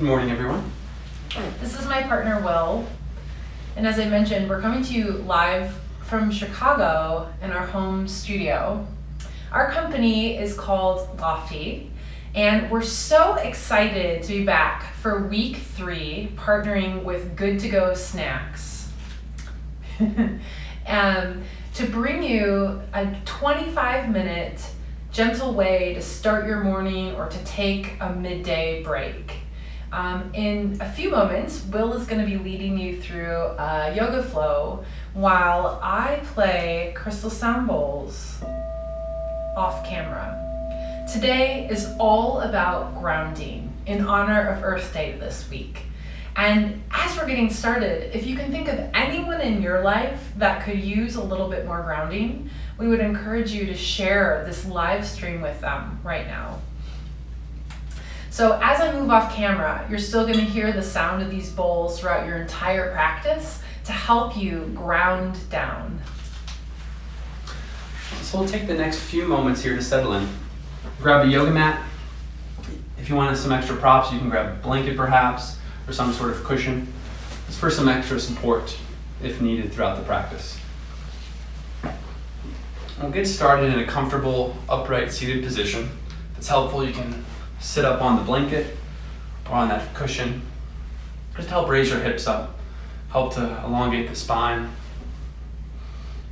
Good morning, everyone. This is my partner, Will. And as I mentioned, we're coming to you live from Chicago in our home studio. Our company is called Lofti, and we're so excited to be back for week 3, partnering with Good to Go Snacks. To bring you a 25-minute gentle way to start your morning or to take a midday break. In a few moments, Will is going to be leading you through a yoga flow while I play crystal sound bowls off camera. Today is all about grounding in honor of Earth Day this week. And as we're getting started, if you can think of anyone in your life that could use a little bit more grounding, we would encourage you to share this live stream with them right now. So as I move off camera, you're still going to hear the sound of these bowls throughout your entire practice to help you ground down. So we'll take the next few moments here to settle in. Grab a yoga mat. If you want some extra props, you can grab a blanket perhaps, or some sort of cushion. It's for some extra support if needed throughout the practice. We'll get started in a comfortable, upright, seated position. If it's helpful, you can sit up on the blanket or on that cushion. Just help raise your hips up, help to elongate the spine.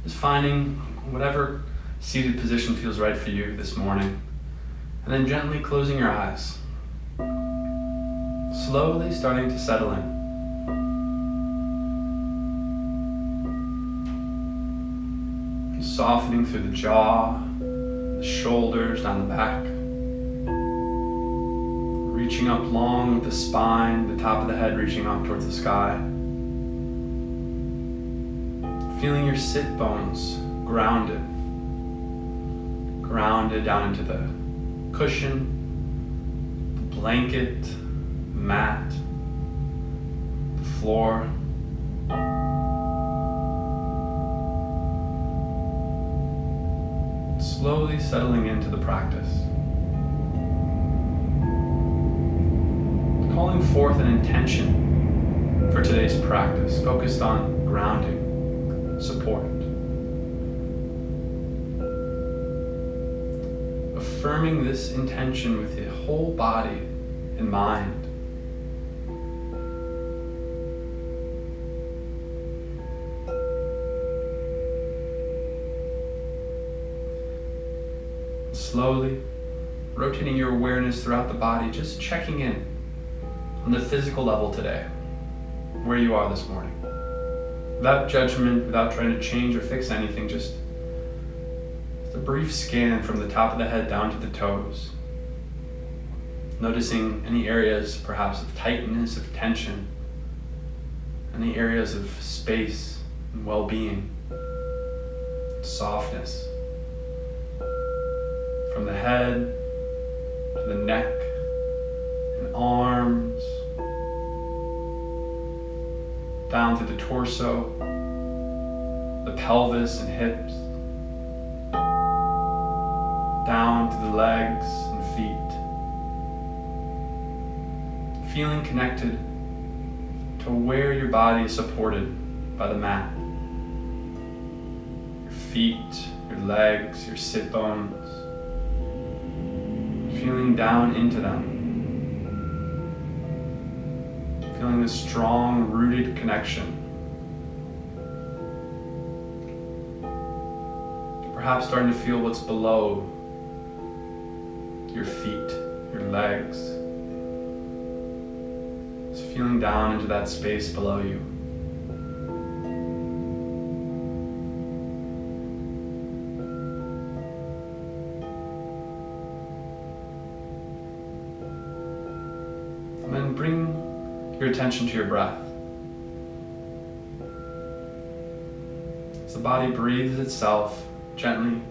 Just finding whatever seated position feels right for you this morning. And then gently closing your eyes. Slowly starting to settle in. Softening through the jaw, the shoulders, down the back. Reaching up long with the spine, the top of the head reaching up towards the sky. Feeling your sit bones grounded. Grounded down into the cushion, the blanket, the mat, the floor. Slowly settling into the practice. Calling forth an intention for today's practice, focused on grounding, support. Affirming this intention with the whole body and mind. Slowly rotating your awareness throughout the body, just checking in on the physical level today, where you are this morning. Without judgment, without trying to change or fix anything, just a brief scan from the top of the head down to the toes. Noticing any areas perhaps of tightness, of tension, any areas of space and well-being, softness. From the head to the neck and arms, down to the torso, the pelvis and hips, down to the legs and feet. Feeling connected to where your body is supported by the mat. Your feet, your legs, your sit bones. Feeling down into them. Feeling this strong, rooted connection. Perhaps starting to feel what's below your feet, your legs. Just feeling down into that space below you. And then bring your attention to your breath. As the body breathes itself gently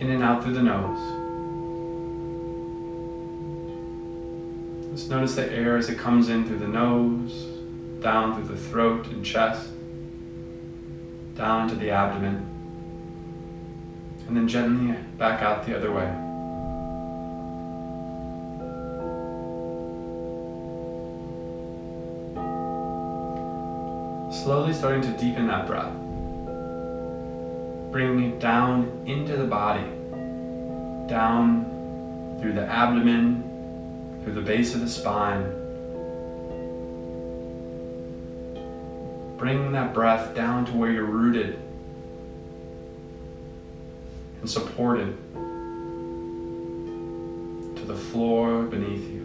in and out through the nose. Just notice the air as it comes in through the nose, down through the throat and chest, down to the abdomen, and then gently back out the other way. Slowly starting to deepen that breath. Bringing it down into the body, down through the abdomen, through the base of the spine. Bring that breath down to where you're rooted and supported to the floor beneath you.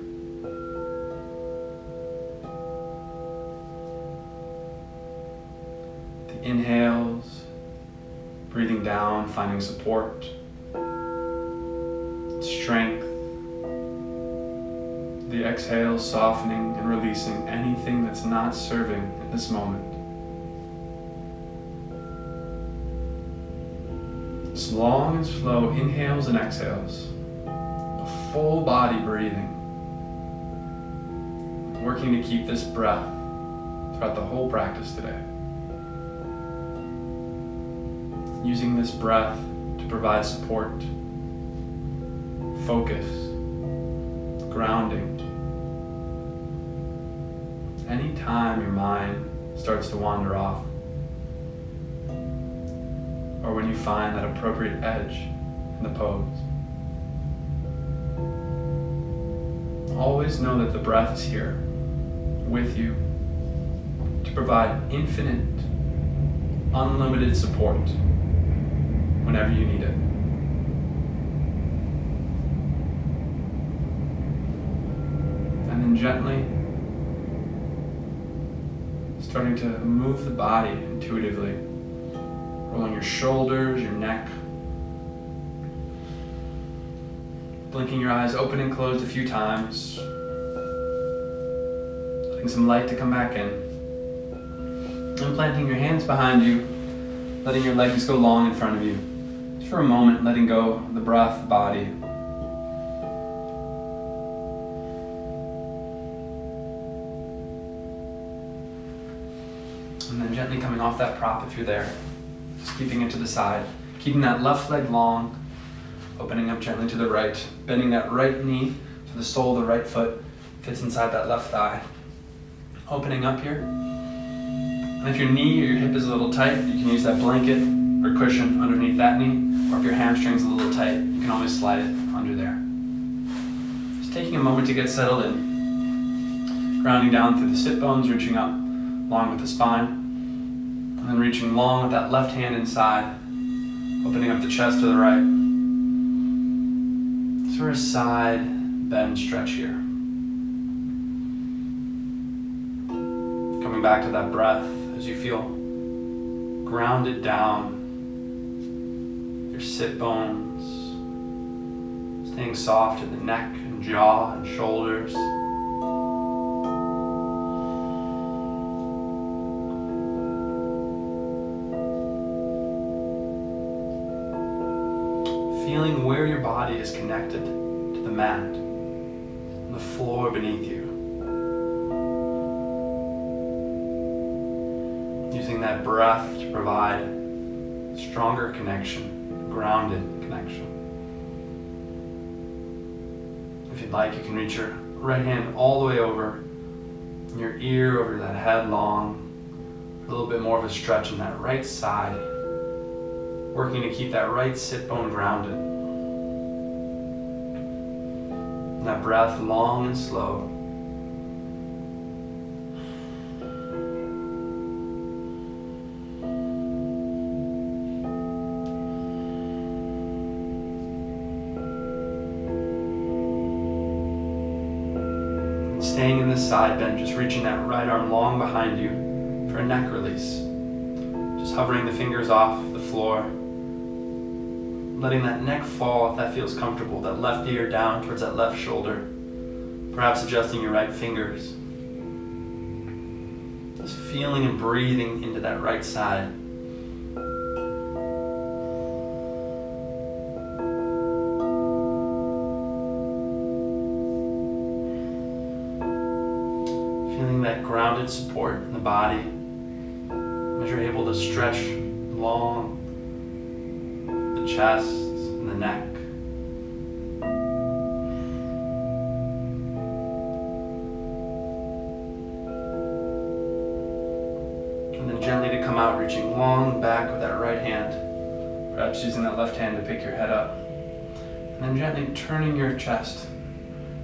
The inhales, breathing down, finding support, strength. The exhales, softening and releasing anything that's not serving in this moment. Long and slow inhales and exhales, a full body breathing, working to keep this breath throughout the whole practice today. Using this breath to provide support, focus, grounding. Anytime your mind starts to wander off, or when you find that appropriate edge in the pose. Always know that the breath is here with you to provide infinite, unlimited support whenever you need it. And then gently starting to move the body intuitively. Rolling your shoulders, your neck. Blinking your eyes open and closed a few times. Letting some light to come back in. And planting your hands behind you. Letting your legs go long in front of you. Just for a moment, letting go of the breath, the body. And then gently coming off that prop if you're there. Just keeping it to the side, keeping that left leg long, opening up gently to the right, bending that right knee to the sole of the right foot, fits inside that left thigh. Opening up here. And if your knee or your hip is a little tight, you can use that blanket or cushion underneath that knee, or if your hamstring's a little tight, you can always slide it under there. Just taking a moment to get settled in, grounding down through the sit bones, reaching up along with the spine. And then reaching long with that left hand inside, opening up the chest to the right. For a side bend stretch here. Coming back to that breath as you feel grounded down, your sit bones, staying soft in the neck and jaw and shoulders. Feeling where your body is connected to the mat, and the floor beneath you. Using that breath to provide stronger connection, grounded connection. If you'd like, you can reach your right hand all the way over, your ear over that head long, a little bit more of a stretch in that right side. Working to keep that right sit bone grounded. And that breath long and slow. And staying in this side bend, just reaching that right arm long behind you for a neck release. Just hovering the fingers off the floor. Letting that neck fall if that feels comfortable, that left ear down towards that left shoulder. Perhaps adjusting your right fingers. Just feeling and breathing into that right side. Feeling that grounded support in the body as you're able to stretch long the chest and the neck. And then out, reaching long back with that right hand, perhaps using that left hand to pick your head up. And then gently turning your chest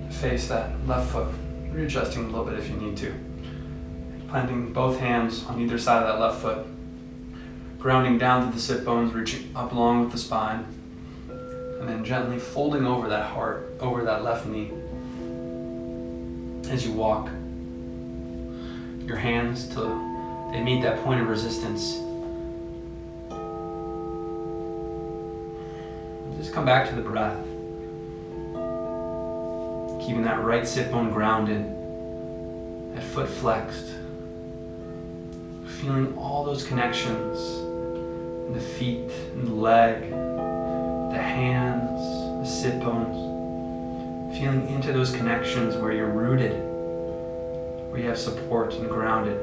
to face that left foot, readjusting a little bit if you need to. Planting both hands on either side of that left foot, grounding down to the sit bones, reaching up along with the spine, and then gently folding over that heart, over that left knee. As you walk your hands till they meet that point of resistance. Just come back to the breath. Keeping that right sit bone grounded, that foot flexed. Feeling all those connections in the feet, in the leg, the hands, the sit bones. Feeling into those connections where you're rooted, where you have support and grounded,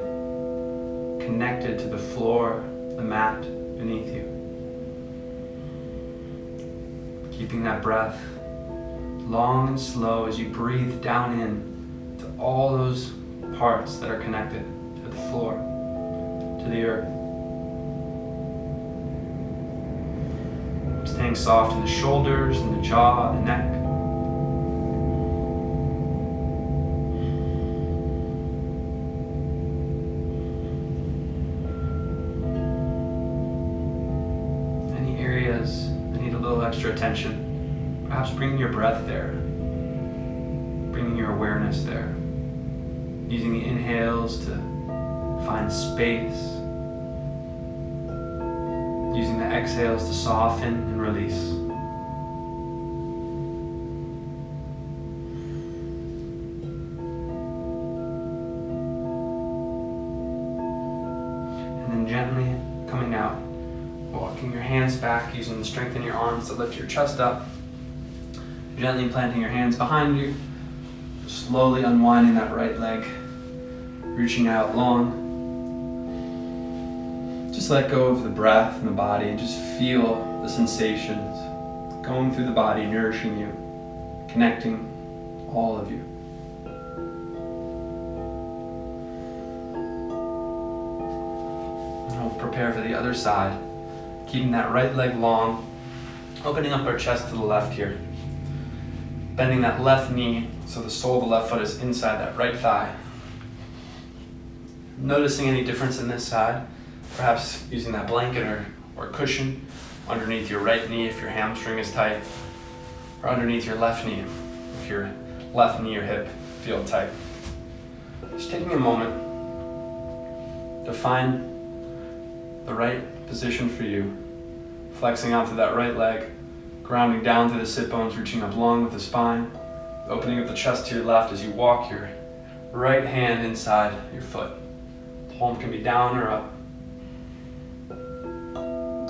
connected to the floor, the mat beneath you. Keeping that breath long and slow as you breathe down in to all those parts that are connected to the floor, to the earth. Staying soft in the shoulders and the jaw, the neck. Any areas that need a little extra attention, perhaps bringing your breath there, bringing your awareness there, using the inhales to find space, using the exhales to soften and release. And then gently coming out, walking your hands back, using the strength in your arms to lift your chest up. Gently planting your hands behind you, slowly unwinding that right leg, reaching out long. Just let go of the breath and the body and just feel the sensations going through the body, nourishing you, connecting all of you. And we'll prepare for the other side, keeping that right leg long, opening up our chest to the left here. Bending that left knee so the sole of the left foot is inside that right thigh. Noticing any difference in this side, perhaps using that blanket or cushion underneath your right knee if your hamstring is tight, or underneath your left knee if your left knee or hip feel tight. Just taking a moment to find the right position for you, flexing out through that right leg, grounding down through the sit bones, reaching up long with the spine, opening up the chest to your left as you walk your right hand inside your foot. Palm can be down or up.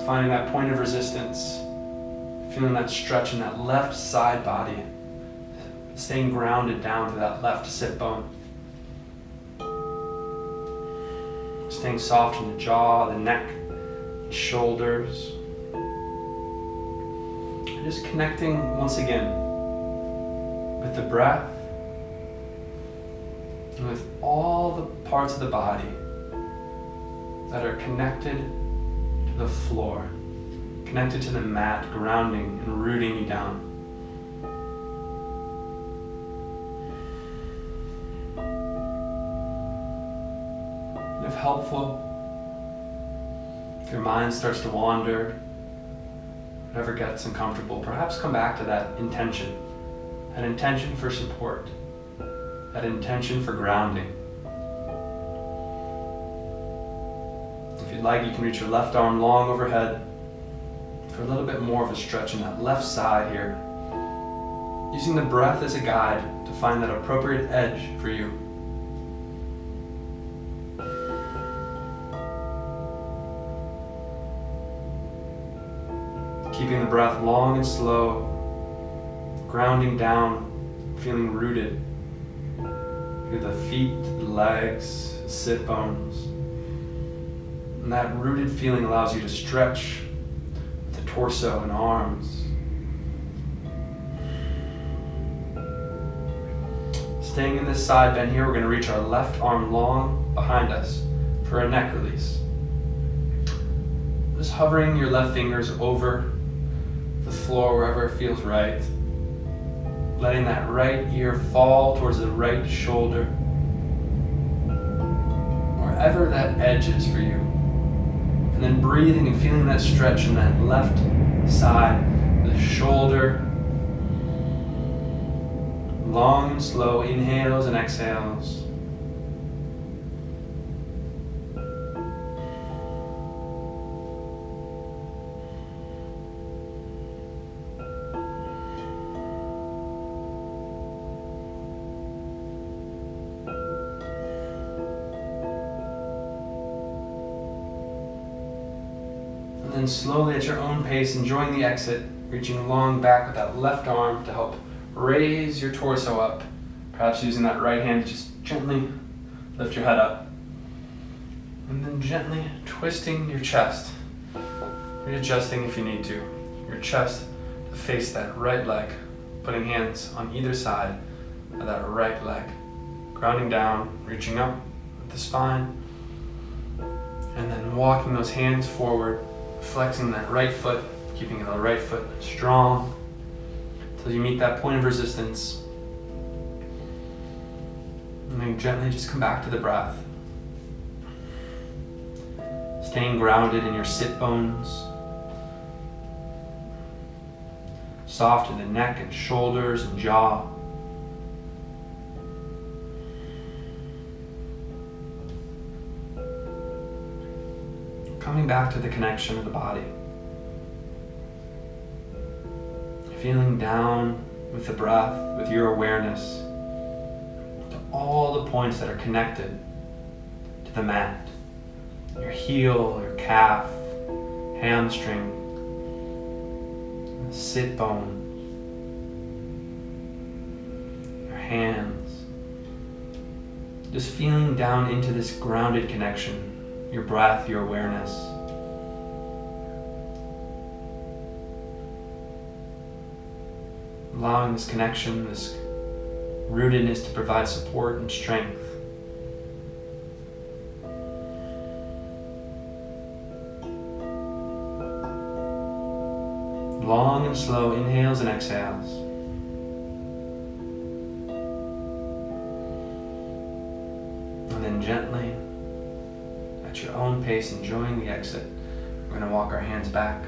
Finding that point of resistance, feeling that stretch in that left side body, staying grounded down to that left sit bone. Staying soft in the jaw, the neck, shoulders. And just connecting once again with the breath and with all the parts of the body that are connected to the floor, connected to the mat, grounding and rooting you down. And if helpful, if your mind starts to wander, whatever gets uncomfortable, perhaps come back to that intention for support, that intention for grounding. If you'd like, you can reach your left arm long overhead for a little bit more of a stretch in that left side here, using the breath as a guide to find that appropriate edge for you. Keeping the breath long and slow, grounding down, feeling rooted through the feet, the legs, the sit bones. And that rooted feeling allows you to stretch the torso and arms. Staying in this side bend here, we're going to reach our left arm long behind us for a neck release. hovering your left fingers over the floor wherever it feels right. Letting that right ear fall towards the right shoulder. Wherever that edge is for you. And then breathing and feeling that stretch in that left side, the shoulder. Long and slow inhales and exhales. And then slowly at your own pace, enjoying the exit, reaching long back with that left arm to help raise your torso up. Perhaps using that right hand to just gently lift your head up. And then gently twisting your chest. Readjusting if you need to. Your chest to face that right leg. Putting hands on either side of that right leg. Grounding down, reaching up with the spine. And then walking those hands forward. Flexing that right foot, keeping the right foot strong until you meet that point of resistance. And then gently just come back to the breath. Staying grounded in your sit bones. Soft in the neck and shoulders and jaw. Coming back to the connection of the body. Feeling down with the breath, with your awareness, to all the points that are connected to the mat. Your heel, your calf, hamstring, sit bone, your hands. Just feeling down into this grounded connection. Your breath, your awareness. Allowing this connection, this rootedness to provide support and strength. Long and slow inhales and exhales. And then gently, at your own pace, enjoying the exit. We're going to walk our hands back.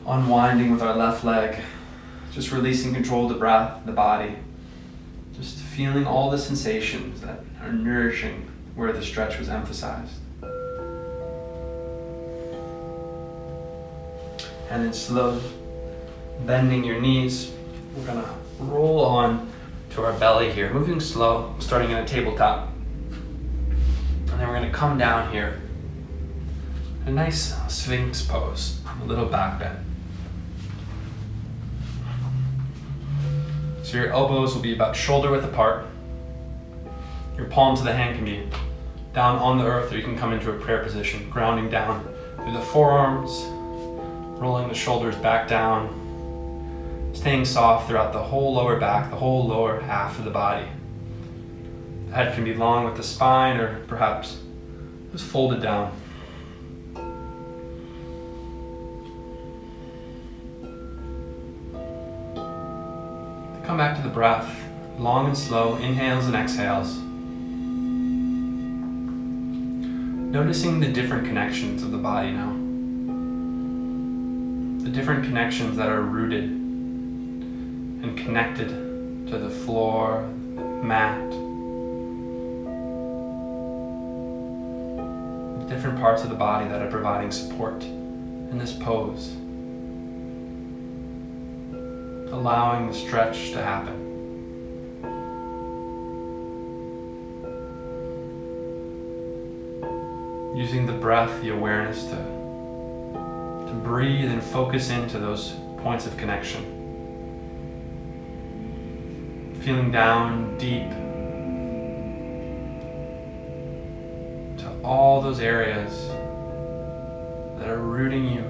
Unwinding with our left leg. Just releasing control of the breath, the body. Just feeling all the sensations that are nourishing where the stretch was emphasized. And then slowly bending your knees. We're going to roll on to our belly here. Moving slow, starting in a tabletop. And then we're going to come down here. A nice Sphinx pose, a little back bend. So your elbows will be about shoulder width apart. Your palms of the hand can be down on the earth, or you can come into a prayer position, grounding down through the forearms, rolling the shoulders back down, staying soft throughout the whole lower back, the whole lower half of the body. The head can be long with the spine, or perhaps just folded down. Come back to the breath, long and slow, inhales and exhales. Noticing the different connections of the body now. The different connections that are rooted and connected to the floor, the mat. The different parts of the body that are providing support in this pose. Allowing the stretch to happen. Using the breath, the awareness to breathe and focus into those points of connection. Feeling down deep to all those areas that are rooting you.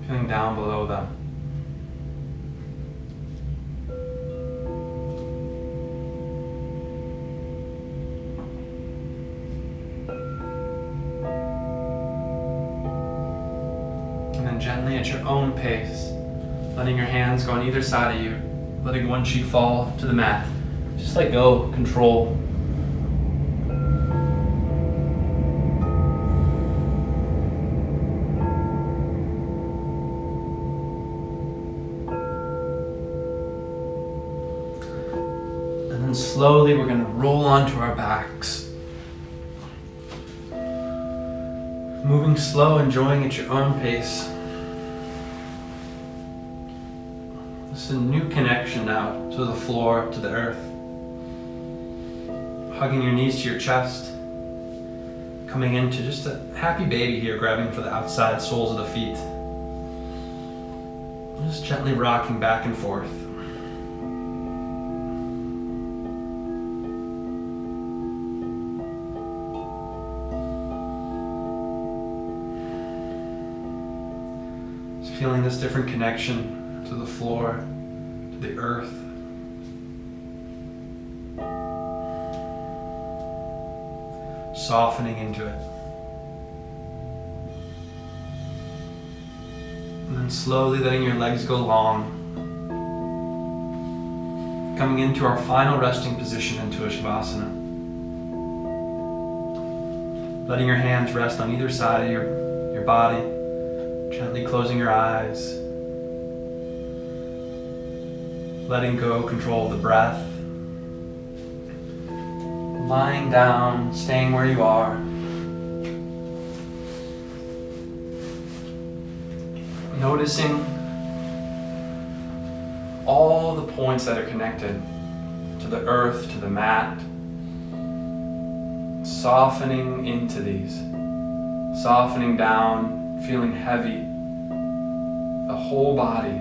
Feeling down below them. gently at your own pace, letting your hands go on either side of you, letting one cheek fall to the mat. Just let go, control. And then slowly we're going to roll onto our backs. Moving slow, enjoying at your own pace. This is a new connection now to the floor, to the earth. Hugging your knees to your chest. Coming into just a happy baby here, grabbing for the outside soles of the feet. Just gently rocking back and forth. Feeling this different connection to the floor, to the earth. Softening into it. And then slowly letting your legs go long. Coming into our final resting position into a Shavasana. Letting your hands rest on either side of your body. Gently closing your eyes. Letting go, control of the breath. Lying down, staying where you are. Noticing all the points that are connected to the earth, to the mat. Softening into these. Softening down. Feeling heavy, the whole body,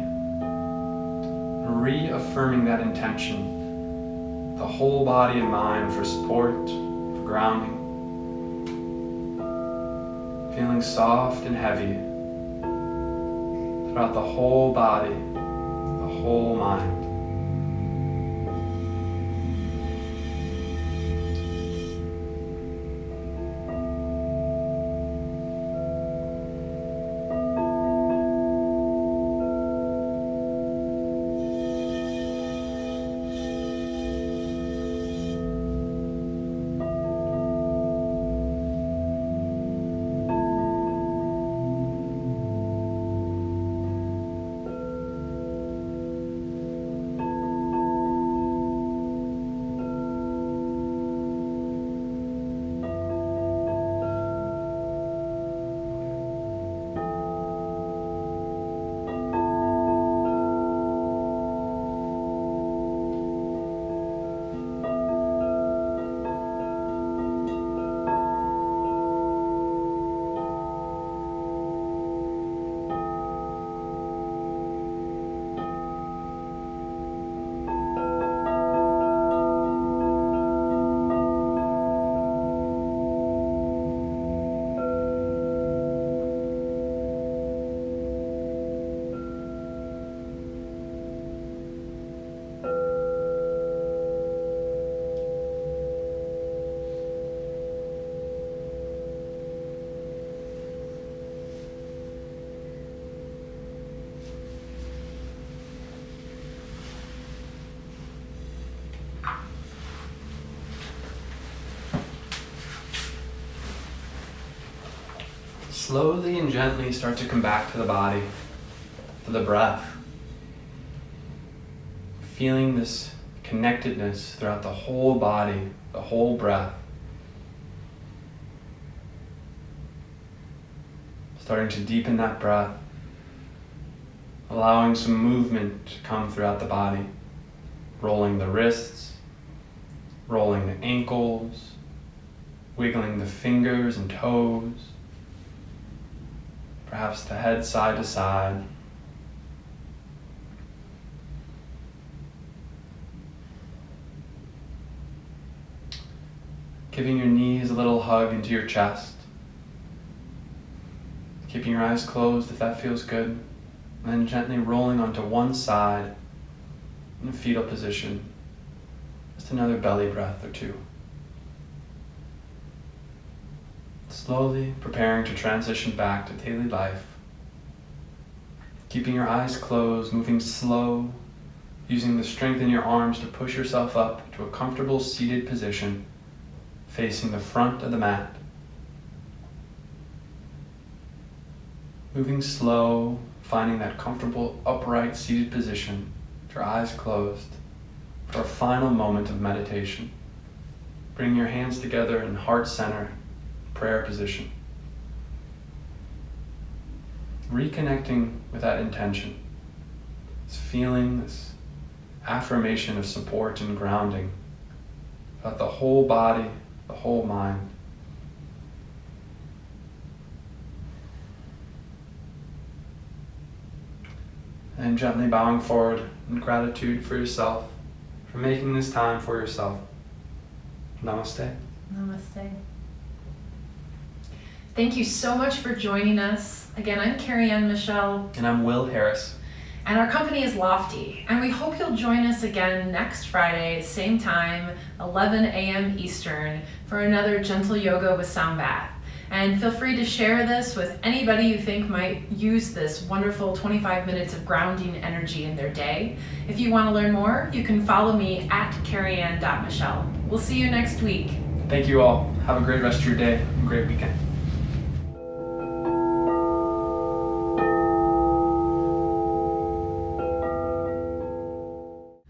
reaffirming that intention, the whole body and mind for support, for grounding, feeling soft and heavy throughout the whole body, the whole mind. Slowly and gently start to come back to the body, to the breath. Feeling this connectedness throughout the whole body, the whole breath. Starting to deepen that breath, allowing some movement to come throughout the body. Rolling the wrists, rolling the ankles, wiggling the fingers and toes. Perhaps the head side to side. Giving your knees a little hug into your chest. Keeping your eyes closed if that feels good. And then gently rolling onto one side in a fetal position. Just another belly breath or two. Slowly preparing to transition back to daily life. Keeping your eyes closed, moving slow, using the strength in your arms to push yourself up to a comfortable seated position, facing the front of the mat. Moving slow, finding that comfortable upright seated position with your eyes closed for a final moment of meditation. Bring your hands together in heart center, prayer position. Reconnecting with that intention, this feeling, this affirmation of support and grounding about the whole body, the whole mind. And gently bowing forward in gratitude for yourself, for making this time for yourself. Namaste. Namaste. Thank you so much for joining us. Again, I'm Karianne Michelle. And I'm Will Harris. And our company is Lofti. And we hope you'll join us again next Friday, same time, 11 a.m. Eastern, for another Gentle Yoga with Sound Bath. And feel free to share this with anybody you think might use this wonderful 25 minutes of grounding energy in their day. If you want to learn more, you can follow me at Karianne.Michelle. We'll see you next week. Thank you all. Have a great rest of your day and a great weekend.